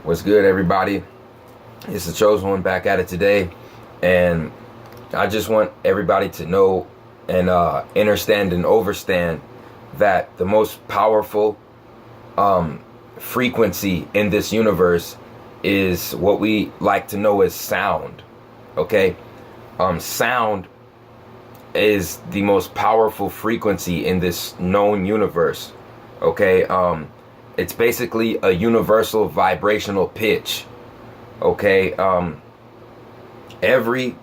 What's good, everybody? It's the Chosen One back at it today, and I just want everybody to know and understand and overstand that the most powerful frequency in this universe is what we like to know as sound. Okay, sound is the most powerful frequency in this known universe. Okay, it's basically a universal vibrational pitch. Okay, every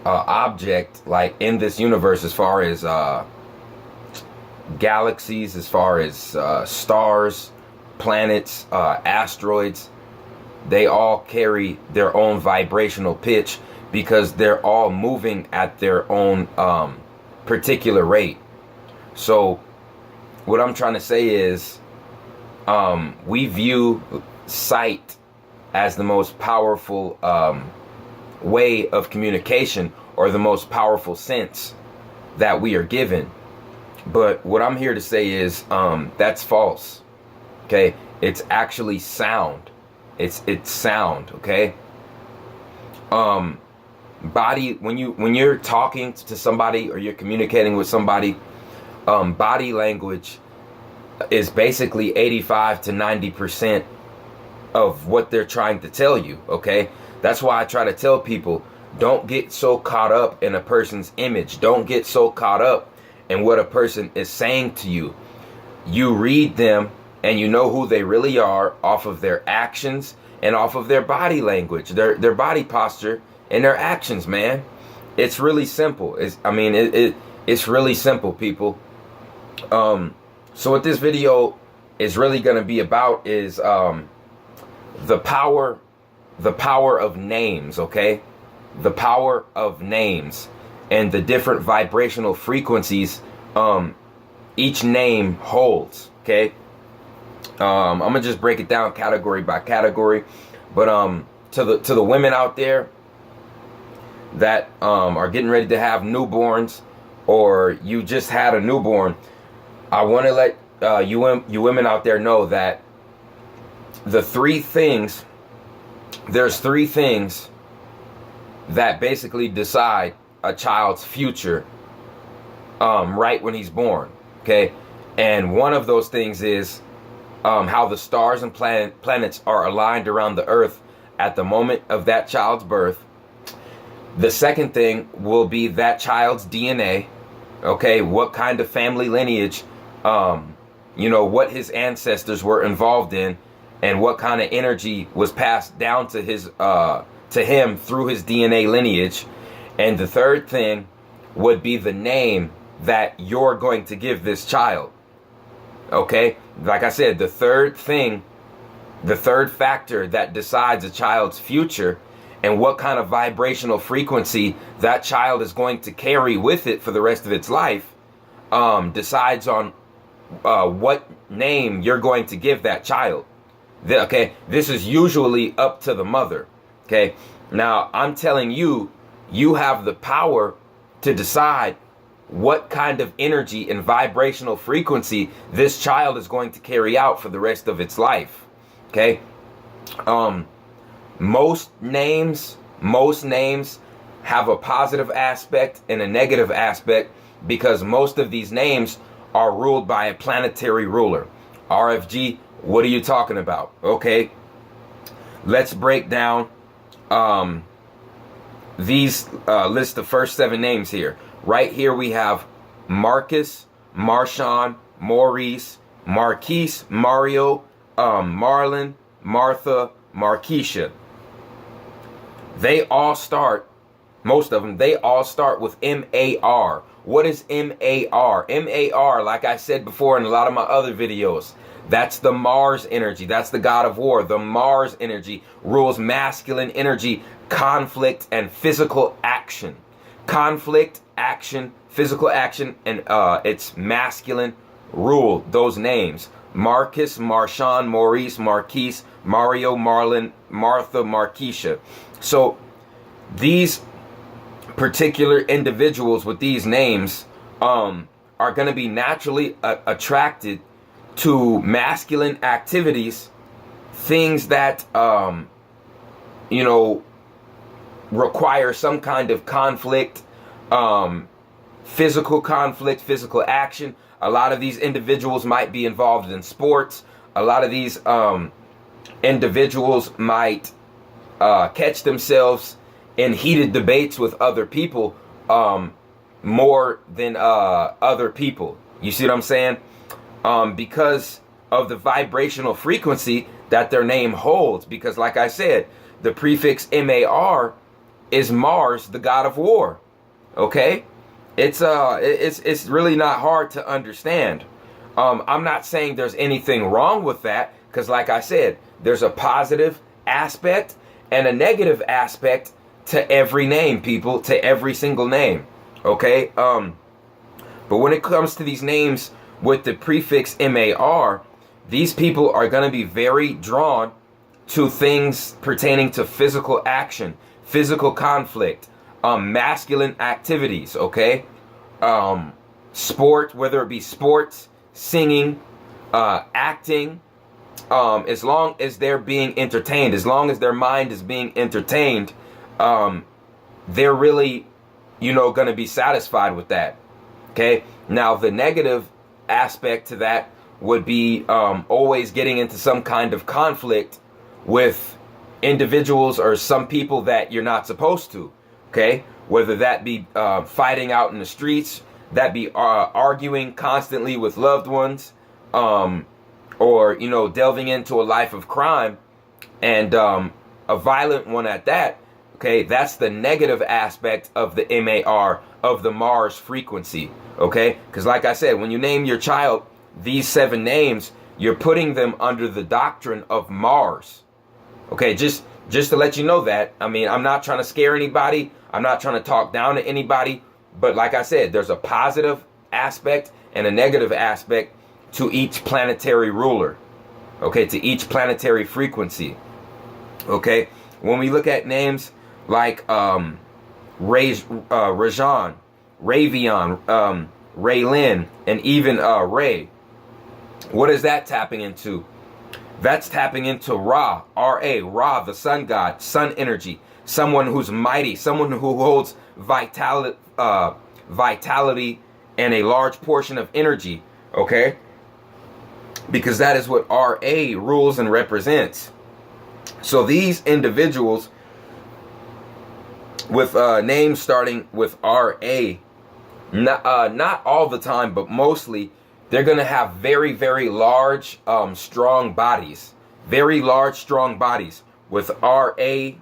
object like in this universe, as far as galaxies, as far as stars, planets, asteroids, they all carry their own vibrational pitch because they're all moving at their own particular rate. So what I'm trying to say is, we view sight as the most powerful way of communication, or the most powerful sense that we are given. But what I'm here to say is that's false. Okay, it's actually sound. It's sound. Okay. Body, when you're talking to somebody or you're communicating with somebody, body language is basically 85 to 90% of what they're trying to tell you. Okay, that's why I try to tell people, don't get so caught up in a person's image. Don't get so caught up in what a person is saying to you. You read them and you know who they really are off of their actions and off of their body language, their body posture and their actions, man. It's really simple. It's really simple, people. So what this video is really going to be about is the power of names. Okay, the power of names and the different vibrational frequencies each name holds. Okay, I'm gonna just break it down category by category. But to the women out there that are getting ready to have newborns, or you just had a newborn, I want to let you women out there know that there's three things that basically decide a child's future right when he's born. Okay, and one of those things is how the stars and planets are aligned around the earth at the moment of that child's birth. The second thing will be that child's DNA. Okay, what kind of family lineage, what his ancestors were involved in, and what kind of energy was passed down to him through his DNA lineage. And the third thing would be the name that you're going to give this child. Okay, like I said, the third factor that decides a child's future and what kind of vibrational frequency that child is going to carry with it for the rest of its life decides on what name you're going to give that child. Okay, this is usually up to the mother. Okay, now I'm telling you, you have the power to decide what kind of energy and vibrational frequency this child is going to carry out for the rest of its life. Okay, most names have a positive aspect and a negative aspect, because most of these names are ruled by a planetary ruler. RFG, what are you talking about? Okay, let's break down these list the first 7 names here. Right here we have Marcus, Marshawn, Maurice, Marquise, Mario, Marlon, Martha, Marquisha. They all start, most of them, they all start with M-A-R. What is M-A-R? M-A-R, like I said before in a lot of my other videos, that's the Mars energy. That's the god of war. The Mars energy rules masculine energy, conflict, and physical action. Conflict, action, physical action, and it's masculine rule those names. Marcus, Marshawn, Maurice, Marquise, Mario, Marlon, Martha, Marquisha. So these particular individuals with these names are going to be naturally attracted to masculine activities things that, you know, require some kind of conflict, physical conflict, physical action. A lot of these individuals might be involved in sports. A lot of these individuals might catch themselves in heated debates with other people more than other people. You see what I'm saying? Because of the vibrational frequency that their name holds. Because like I said, the prefix MAR is Mars, the god of war. Okay? It's really not hard to understand. I'm not saying there's anything wrong with that, because like I said, there's a positive aspect and a negative aspect to every name, people, to every single name. Okay? But when it comes to these names with the prefix MAR, these people are going to be very drawn to things pertaining to physical action, physical conflict, masculine activities, okay? Sport, whether it be sports, singing, acting, as long as they're being entertained, as long as their mind is being entertained, they're really, you know, going to be satisfied with that, okay? Now, the negative aspect to that would be always getting into some kind of conflict with individuals or some people that you're not supposed to, okay? Whether that be fighting out in the streets, that be arguing constantly with loved ones, or, you know, delving into a life of crime, and a violent one at that, okay? That's the negative aspect of the MAR, of the Mars frequency, okay? Because like I said, when you name your child these 7 names, you're putting them under the doctrine of Mars. Okay, just to let you know that. I mean, I'm not trying to scare anybody. I'm not trying to talk down to anybody. But like I said, there's a positive aspect and a negative aspect to each planetary ruler. Okay, to each planetary frequency. Okay, when we look at names like Rajan, Ravion, Raylin, and even Ray, what is that tapping into? That's tapping into Ra, R-A, Ra, the sun god, sun energy. Someone who's mighty, someone who holds vitality and a large portion of energy, okay? Because that is what R-A rules and represents. So these individuals with names starting with R-A, not all the time, but mostly, they're going to have very, very large, strong bodies. Very large, strong bodies with R-A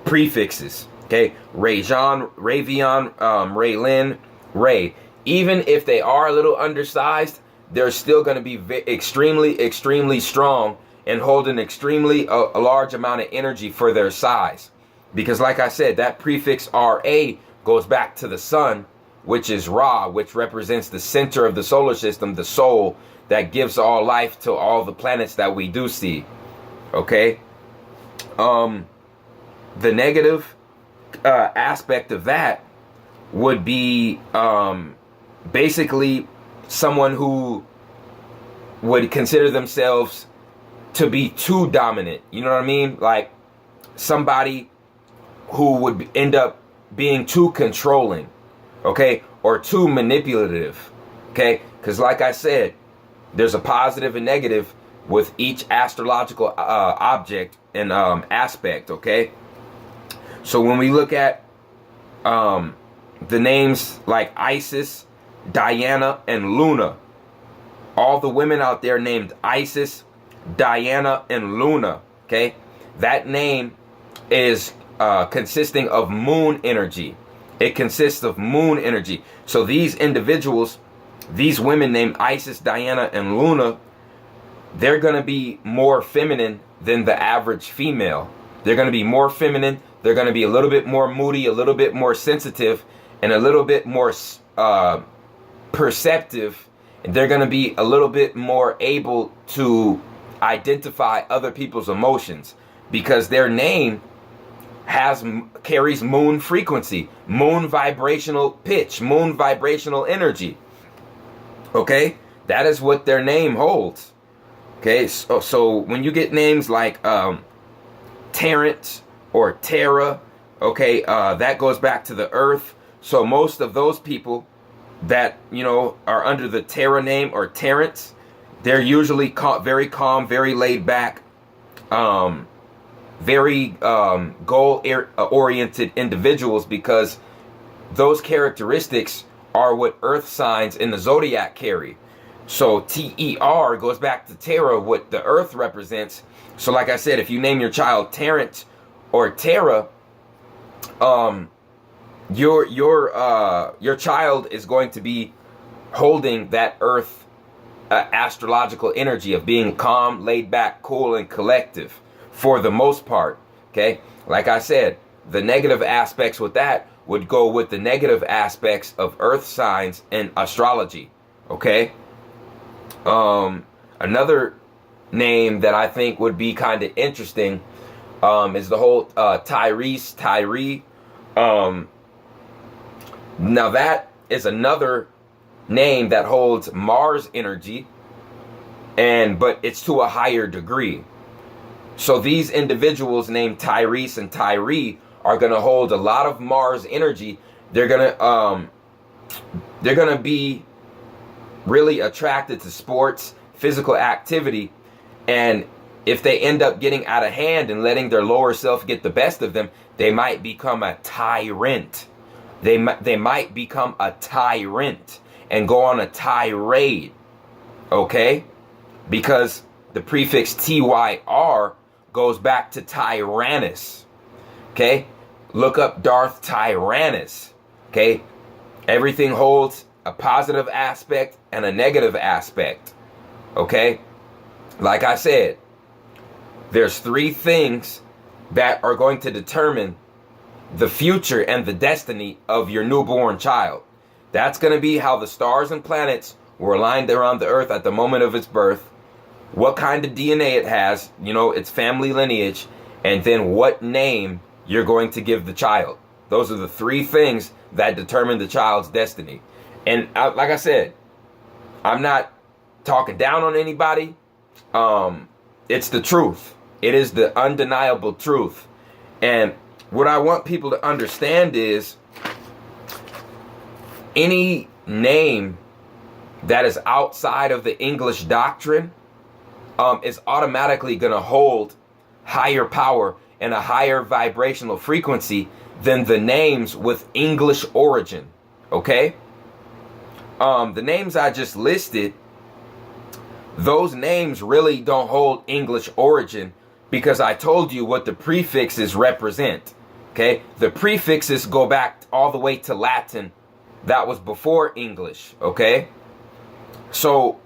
prefixes. Okay? Rajan, Ravion, Raylin, Ray. Even if they are a little undersized, they're still going to be extremely, extremely strong and hold an extremely a large amount of energy for their size. Because like I said, that prefix R-A goes back to the sun, which is Ra, which represents the center of the solar system, the soul that gives all life to all the planets that we do see. Okay? The negative aspect of that would be basically someone who would consider themselves to be too dominant. You know what I mean? Like somebody who would end up being too controlling. Okay, or too manipulative. Okay, because like I said, there's a positive and negative with each astrological object and aspect. Okay, so when we look at the names like Isis, Diana, and Luna, all the women out there named Isis, Diana, and Luna. Okay, that name is consisting of moon energy. It consists of moon energy. So these individuals, these women named Isis, Diana, and Luna, they're going to be more feminine than the average female. They're going to be more feminine. They're going to be a little bit more moody, a little bit more sensitive, and a little bit more perceptive. And they're going to be a little bit more able to identify other people's emotions because their name carries moon frequency, moon vibrational pitch, moon vibrational energy. Okay? That is what their name holds. Okay, so when you get names like Terrence or Terra, okay, that goes back to the earth. So most of those people that, you know, are under the Terra name or Terrence, they're usually very calm, very laid back, very goal-oriented individuals, because those characteristics are what earth signs in the zodiac carry. So Ter goes back to Terra, what the earth represents. So like I said, if you name your child Terrence or Terra, your child is going to be holding that earth astrological energy of being calm, laid back, cool, and collective for the most part. Okay, like I said, the negative aspects with that would go with the negative aspects of earth signs and astrology. Okay, another name that I think would be kind of interesting is the whole Tyree. Now that is another name that holds Mars energy, but it's to a higher degree. So these individuals named Tyrese and Tyree are going to hold a lot of Mars energy. They're going to be really attracted to sports, physical activity, and if they end up getting out of hand and letting their lower self get the best of them, they might become a tyrant. They might become a tyrant and go on a tirade, okay? Because the prefix TYR goes back to Tyrannus, okay? Look up Darth Tyrannus, okay? Everything holds a positive aspect and a negative aspect, okay? Like I said, there's three things that are going to determine the future and the destiny of your newborn child. That's going to be how the stars and planets were aligned around the earth at the moment of its birth, what kind of DNA it has, you know, its family lineage, and then what name you're going to give the child. Those are the three things that determine the child's destiny. And like I said, I'm not talking down on anybody. It's the truth. It is the undeniable truth. And what I want people to understand is any name that is outside of the English doctrine is automatically going to hold higher power and a higher vibrational frequency than the names with English origin. Okay? The names I just listed, those names really don't hold English origin, because I told you what the prefixes represent. Okay? The prefixes go back all the way to Latin. That was before English. Okay? So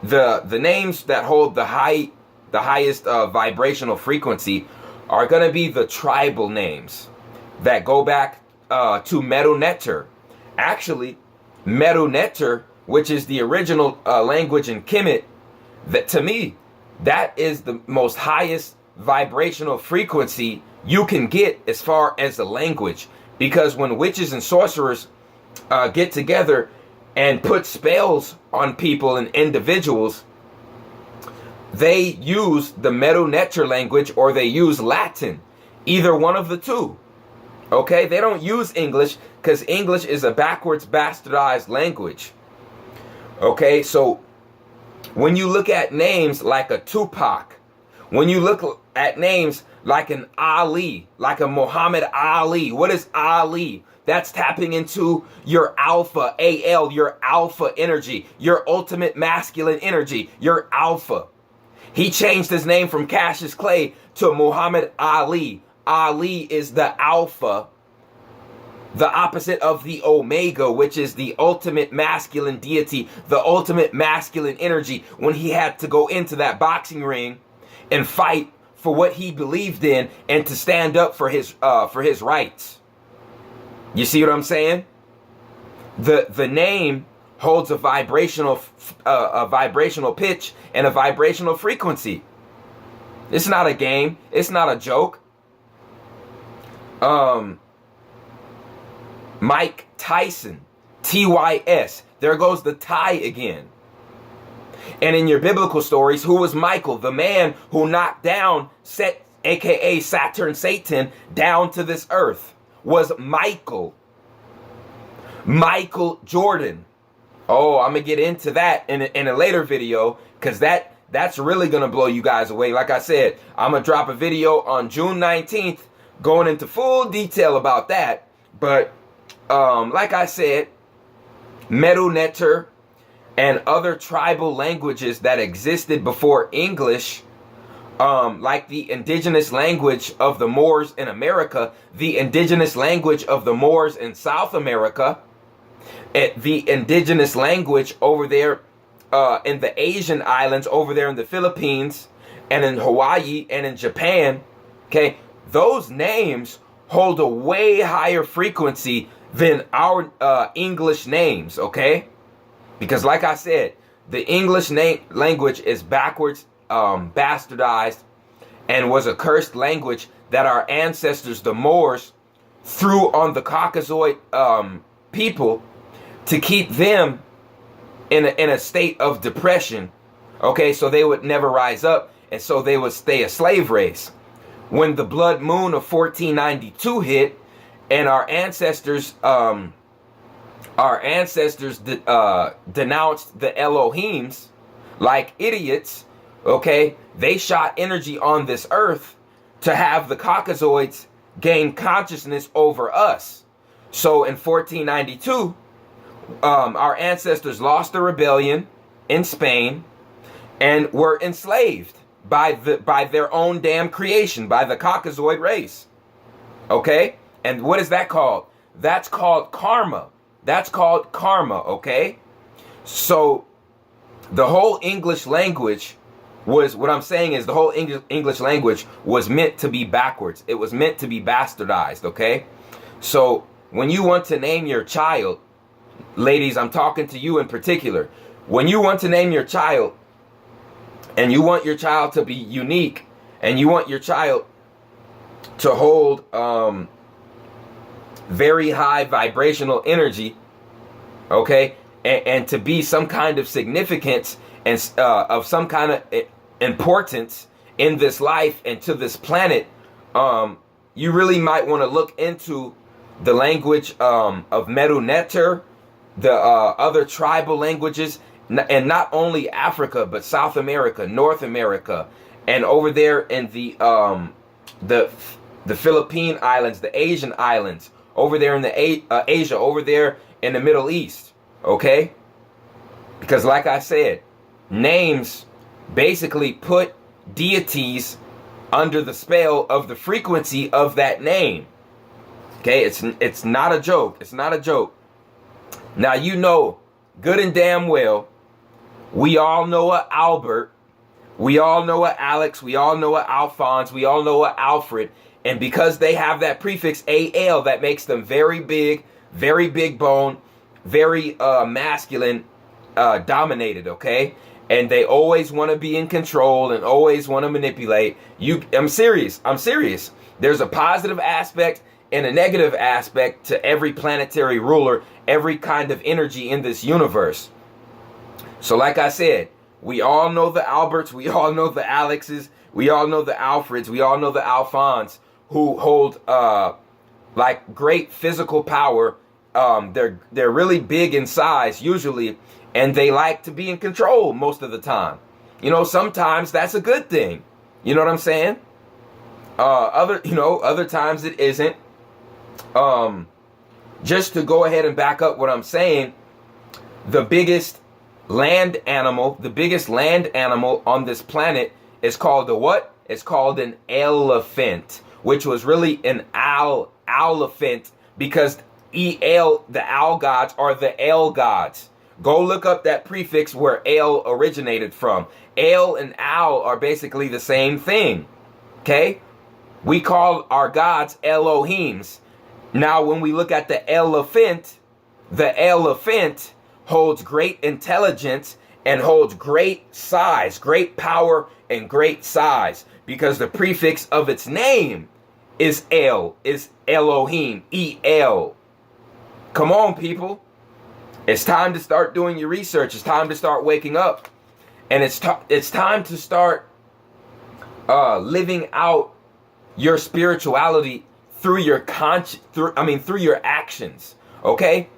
the names that hold the highest vibrational frequency are going to be the tribal names that go back to Medu Neter. Actually, Medu Neter, which is the original language in Kemet, that to me, that is the most highest vibrational frequency you can get as far as the language. Because when witches and sorcerers get together and put spells on people and individuals, they use the Medu Neter language or they use Latin. Either one of the two. Okay? They don't use English, because English is a backwards bastardized language. Okay? So when you look at names like a Tupac, when you look at names like an Ali, like a Muhammad Ali, what is Ali? That's tapping into your alpha, AL, your alpha energy, your ultimate masculine energy, your alpha. He changed his name from Cassius Clay to Muhammad Ali. Ali is the alpha, the opposite of the omega, which is the ultimate masculine deity, the ultimate masculine energy, when he had to go into that boxing ring and fight for what he believed in and to stand up for his rights. You see what I'm saying? The name holds a vibrational pitch and a vibrational frequency. It's not a game. It's not a joke. Mike Tyson, TYS. There goes the tie again. And in your biblical stories, who was Michael, the man who knocked down Set, aka Saturn, Satan, down to this earth? Was Michael Jordan. Oh, I'm gonna get into that in a later video, because that's really gonna blow you guys away. Like I said, I'm gonna drop a video on June 19th going into full detail about that. But like I said, Medu Neter and other tribal languages that existed before English, like the indigenous language of the Moors in America, the indigenous language of the Moors in South America, the indigenous language over there in the Asian islands, over there in the Philippines, and in Hawaii, and in Japan, okay, those names hold a way higher frequency than our English names, okay? Because like I said, the English language is backwards, bastardized, and was a cursed language that our ancestors, the Moors, threw on the Caucasoid people to keep them in a state of depression, okay? So they would never rise up, and so they would stay a slave race. When the blood moon of 1492 hit, and our ancestors denounced the Elohims like idiots, okay, they shot energy on this earth to have the Caucasoids gain consciousness over us. So in 1492, our ancestors lost the rebellion in Spain and were enslaved by their own damn creation, by the Caucasoid race. Okay? And what is that called? That's called karma. That's called karma, okay? So the whole English language was, what I'm saying is, the whole English language was meant to be backwards. It was meant to be bastardized, okay? So when you want to name your child, ladies, I'm talking to you in particular. When you want to name your child, and you want your child to be unique, and you want your child to hold very high vibrational energy, okay, and to be some kind of significance and of some kind of importance in this life and to this planet, you really might want to look into the language of Medu Neter, the other tribal languages, and not only Africa, but South America, North America, and over there in the Philippine Islands, the Asian islands, over there in the Asia, over there in the Middle East, okay? Because like I said, names basically put deities under the spell of the frequency of that name. Okay, it's not a joke. It's not a joke. Now, you know good and damn well, we all know a Albert, we all know a Alex, we all know a Alphonse, we all know a Alfred, and because they have that prefix AL, that makes them very big bone, very masculine, dominated, okay? And they always want to be in control and always want to manipulate. I'm serious. There's a positive aspect and a negative aspect to every planetary ruler, every kind of energy in this universe. So like I said, we all know the Alberts, we all know the Alexes, we all know the Alfreds, we all know the Alphonse, who hold like great physical power. They're really big in size usually, and they like to be in control most of the time. You know, sometimes that's a good thing. You know what I'm saying? Other times it isn't. Just to go ahead and back up what I'm saying, the biggest land animal on this planet is called a what? It's called an elephant, which was really an owlephant, because the owl gods are the El gods. Go look up that prefix where El originated from. El and owl are basically the same thing. Okay? We call our gods Elohims. Now, when we look at the elephant holds great intelligence and holds great size, great power and great size, because the prefix of its name is Elohim, E-L. Come on, people. It's time to start doing your research. It's time to start waking up. And it's time to start living out your spirituality through your through your actions. Okay?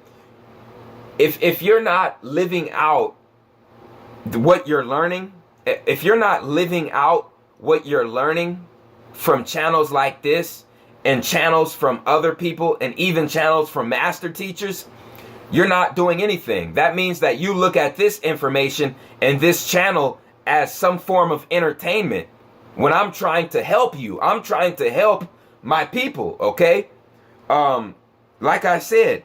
If you're not living out what you're learning, if you're not living out what you're learning from channels like this and channels from other people and even channels from master teachers, you're not doing anything. That means that you look at this information and this channel as some form of entertainment when I'm trying to help you. I'm trying to help my people, okay? Like I said,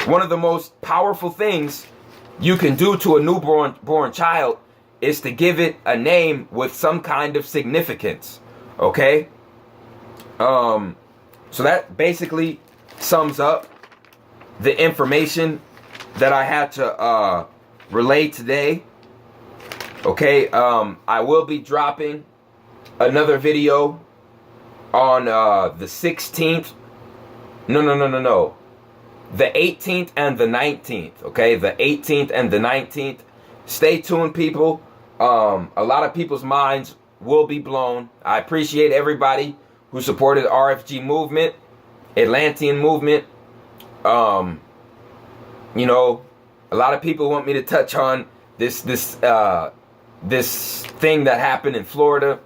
one of the most powerful things you can do to a newborn child is to give it a name with some kind of significance, okay? So that basically sums up the information that I had to relay today. Okay, I will be dropping another video on the 16th. No. The 18th and the 19th. Okay, the 18th and the 19th. Stay tuned, people. A lot of people's minds will be blown. I appreciate everybody who supported RFG movement, Atlantean movement. You know, a lot of people want me to touch on this thing that happened in Florida.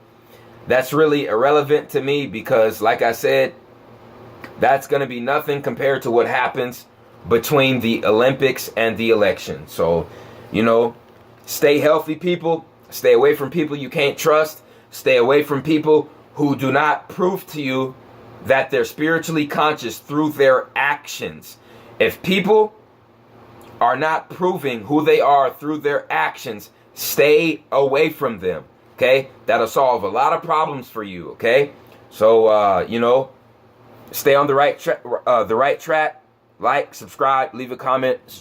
That's really irrelevant to me because, like I said, that's going to be nothing compared to what happens between the Olympics and the election. So, you know, stay healthy, people. Stay away from people you can't trust. Stay away from people who do not prove to you that they're spiritually conscious through their actions. If people are not proving who they are through their actions, stay away from them. Okay? That'll solve a lot of problems for you. Okay? So, you know, stay on the right track. Like, subscribe, leave a comment.